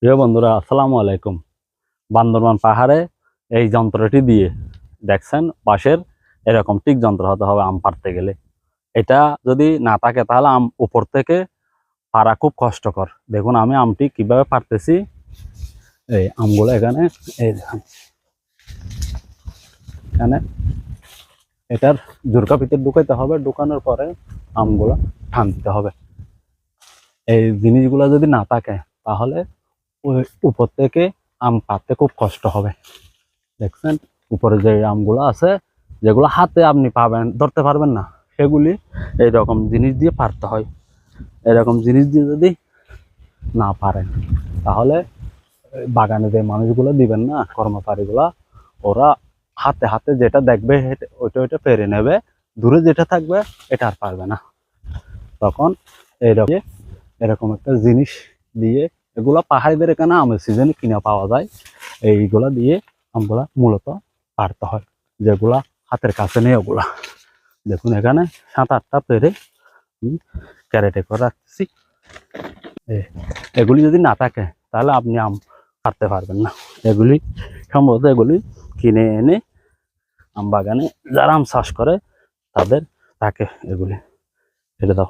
প্রিয় বন্ধুরা, আসসালামু আলাইকুম। বান্দরবান পাহাড়ে এই যন্ত্রটি দিয়ে দেখছেন, বাঁশের এরকম টিক যন্ত্র হতে হবে আম পাড়তে গেলে। এটা যদি না থাকে তাহলে আম উপর থেকে পাড়া খুব কষ্টকর। দেখুন আমি আমটি কিভাবে পাড়তেছি। এই আমগুলো এখানে, এই দেখুন, এখানে এটার জোরকা ভিতরে ঢুকাইতে হবে। ঢুকানোর পরে আমগুলো টান দিতে হবে। এই জিনিসগুলো যদি না থাকে তাহলে ওই উপর থেকে আম পাড়তে খুব কষ্ট হবে। দেখছেন উপরে যে আমগুলো আছে, যেগুলো হাতে আপনি পাবেন, ধরতে পারবেন না, সেগুলি এইরকম জিনিস দিয়ে পারতে হয়। এরকম জিনিস দিয়ে যদি না পারেন তাহলে বাগানে যে মানুষগুলো দিবেন না, কর্মচারীগুলা, ওরা হাতে হাতে যেটা দেখবে ওইটা ওইটা পেরে নেবে। দূরে যেটা থাকবে এটা আর পারবে না। তখন এইরকম এরকম একটা জিনিস দিয়ে, এগুলা পাহাড়িদের এখানে আমের সিজনে কিনে পাওয়া যায়। এইগুলা দিয়ে আমগুলা মূলত পারতে হয়, যেগুলা হাতের কাছে নেই ওগুলা। দেখুন এখানে 7-8টা পেরে ক্যারেটে করে রাখতেছি। এগুলি যদি না থাকে তাহলে আপনি আম পারতে পারবেন না। এগুলি সম্ভবত এগুলি কিনে এনে আম বাগানে যারা আম চাষ করে তাদের থাকে এগুলি। এটা দাও।